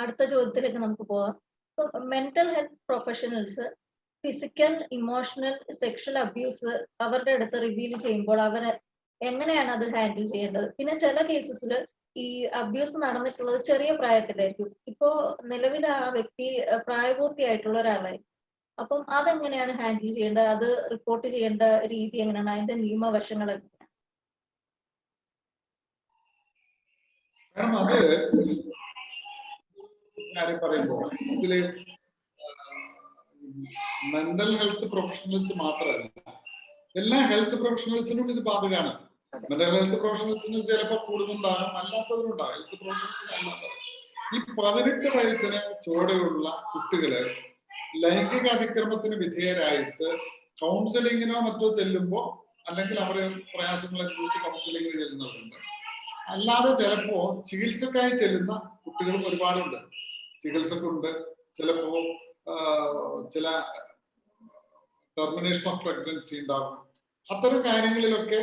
അടുത്ത ചോദ്യത്തിലേക്ക് നമുക്ക് പോവാം. Mental health professionals physical, emotional, sexual abuse അവരുടെ അടുത്ത് റിവീൽ ചെയ്യുമ്പോൾ അവർ എങ്ങനെയാണ് അത് ഹാൻഡിൽ ചെയ്യേണ്ടത്? പിന്നെ ചില കേസസിൽ ഈ അബ്യൂസ് നടന്നിട്ടുള്ളത് ചെറിയ പ്രായത്തിലായിരിക്കും. ഇപ്പോ നിലവിൽ ആ വ്യക്തി പ്രായപൂർത്തിയായിട്ടുള്ള ഒരാളായിരിക്കും. അപ്പം അതെങ്ങനെയാണ് ഹാൻഡിൽ ചെയ്യേണ്ടത്? അത് റിപ്പോർട്ട് ചെയ്യേണ്ട രീതി എങ്ങനെയാണ്? അതിന്റെ നിയമവശങ്ങൾ എങ്ങനെയാണ്? കാരണം അത് കാര്യം പറയുമ്പോൾ ഇതില് മെന്റൽ ഹെൽത്ത് പ്രൊഫഷണൽസ് മാത്രമല്ല, എല്ലാ ഹെൽത്ത് പ്രൊഫഷണൽസിനും ഇത് ബാധകമാണ്. മെന്റൽ ഹെൽത്ത് പ്രൊഫഷണൽസിന് ചിലപ്പോൾ കൂടുതലുണ്ടാകും, അല്ലാത്തവരുണ്ടാകും. ഹെൽത്ത് പ്രൊഫഷണൽസിന് അല്ലാത്തവർ ഈ 18 വയസ്സിന് ചുവടെയുള്ള കുട്ടികള് ലൈംഗിക അതിക്രമത്തിന് വിധേയരായിട്ട് കൗൺസിലിങ്ങിനോ മറ്റോ ചെല്ലുമ്പോൾ, അല്ലെങ്കിൽ അവര് പ്രയാസങ്ങളെ കുറിച്ച് കൗൺസിലിങ്ങിന് ചെല്ലുന്നവരുണ്ട്. അല്ലാതെ ചിലപ്പോ ചികിത്സക്കായി ചെല്ലുന്ന കുട്ടികളും ഒരുപാടുണ്ട്. ചികിത്സക്കുണ്ട്, ചിലപ്പോ ചില ടെർമിനേഷൻ ഓഫ് പ്രഗ്നൻസി ഉണ്ടാകും. അത്തരം കാര്യങ്ങളിലൊക്കെ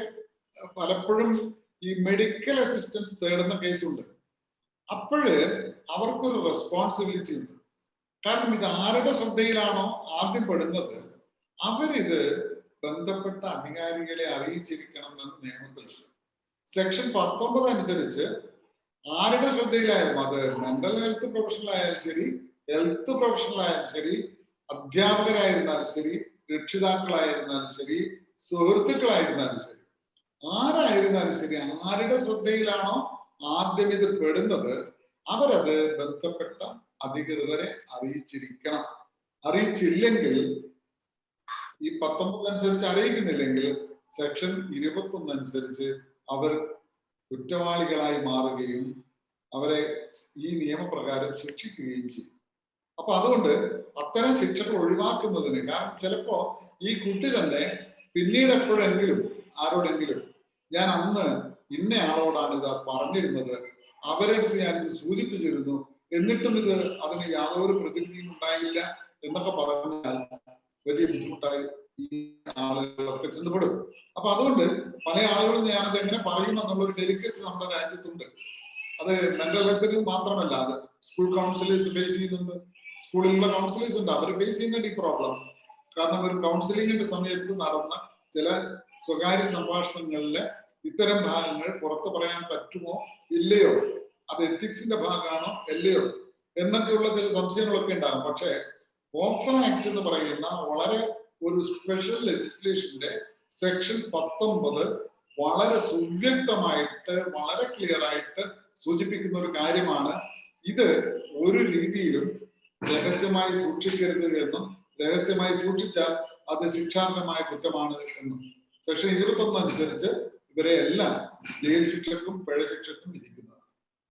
പലപ്പോഴും ഈ മെഡിക്കൽ അസിസ്റ്റൻസ് തേടുന്ന കേസുണ്ട്. അപ്പോഴ് അവർക്കൊരു റെസ്പോൺസിബിലിറ്റി ഉണ്ട്. കാരണം ഇത് ആരുടെ ശ്രദ്ധയിലാണോ ആദ്യം പെടുന്നത്, അവരിത് ബന്ധപ്പെട്ട അധികാരികളെ അറിയിച്ചിരിക്കണം എന്ന് നിയമത്തിലുണ്ട്. സെക്ഷൻ 19 അനുസരിച്ച് ആരുടെ ശ്രദ്ധയിലായാലും, അത് മെന്റൽ ഹെൽത്ത് പ്രൊഫഷണൽ ആയാലും ശരി, ഹെൽത്ത് പ്രൊഫഷണൽ ആയാലും ശരി, അധ്യാപകരായിരുന്നാലും ശരി, രക്ഷിതാക്കളായിരുന്നാലും ശരി, സുഹൃത്തുക്കളായിരുന്നാലും ശരി, ആരായിരുന്നാലും ശരി, ആരുടെ ശ്രദ്ധയിലാണോ ആദ്യം ഇത് പെടുന്നത്, അവരത് ബന്ധപ്പെട്ട അധികൃതരെ അറിയിച്ചിരിക്കണം. അറിയിച്ചില്ലെങ്കിൽ, ഈ 19 അനുസരിച്ച് അറിയിക്കുന്നില്ലെങ്കിൽ സെക്ഷൻ 21 അനുസരിച്ച് അവർ കുറ്റവാളികളായി മാറുകയും അവരെ ഈ നിയമപ്രകാരം ശിക്ഷിക്കുകയും ചെയ്യും. അപ്പൊ അതുകൊണ്ട് അത്തരം ശിക്ഷകൾ ഒഴിവാക്കുന്നതിന്, കാരണം ചിലപ്പോ ഈ കുട്ടി തന്നെ പിന്നീട് എപ്പോഴെങ്കിലും ആരോടെങ്കിലും, ഞാൻ അന്ന് ഇന്ന ആളോടാണ് ഇത് പറഞ്ഞിരുന്നത്, അവരെ അടുത്ത് ഞാനിത് സൂചിപ്പിച്ചിരുന്നു, എന്നിട്ടും ഇത് അതിന് യാതൊരു പ്രതിവിധിയും ഉണ്ടായില്ല എന്നൊക്കെ പറഞ്ഞാൽ വലിയ ബുദ്ധിമുട്ടായി ഈ ആളുകളൊക്കെ ചെന്നപ്പെടും. അപ്പൊ അതുകൊണ്ട് പല ആളുകളും ഞാനത് എങ്ങനെ പറയുമെന്നുള്ള ഒരു ഡെലിക്കസി നമ്മുടെ രാജ്യത്തുണ്ട്. അത് മെന്റൽ ഹെൽത്തിൽ മാത്രമല്ല, അത് സ്കൂൾ കൗൺസിലേഴ്സ് ഫേസ് ചെയ്യുന്നുണ്ട്. സ്കൂളിലുള്ള കൗൺസിലേഴ്സ് ഉണ്ട്, അവർ ഫേസ് ചെയ്യുന്നുണ്ട് ഈ പ്രോബ്ലം. കാരണം ഒരു കൗൺസിലിങ്ങിന്റെ സമയത്ത് നടന്ന ചില സ്വകാര്യ സംഭാഷണങ്ങളിലെ ഇത്തരം ഭാഗങ്ങൾ പുറത്തു പറയാൻ പറ്റുമോ ഇല്ലയോ, അത് എത്തിക്സിന്റെ ഭാഗമാണോ അല്ലയോ എന്നൊക്കെയുള്ള ചില സംശയങ്ങളൊക്കെ ഉണ്ടാകും. പക്ഷേ പോക്സോ ആക്ട് എന്ന് പറയുന്ന വളരെ ഒരു സ്പെഷ്യൽ ലെജിസ്ലേഷന്റെ സെക്ഷൻ 19 വളരെ സുവ്യക്തമായിട്ട്, വളരെ ക്ലിയർ ആയിട്ട് സൂചിപ്പിക്കുന്ന ഒരു കാര്യമാണ്. ഇത് ഒരു രീതിയിലും രഹസ്യമായി സൂക്ഷിക്കരുത് എന്നും, രഹസ്യമായി സൂക്ഷിച്ചാൽ അത് ശിക്ഷാർഹമായ കുറ്റമാണ് എന്നും സെക്ഷൻ 21 അനുസരിച്ച് ഇവരെ എല്ലാം ജയിൽ ശിക്ഷക്കും പിഴ ശിക്ഷക്കും വിധിക്കുന്നു.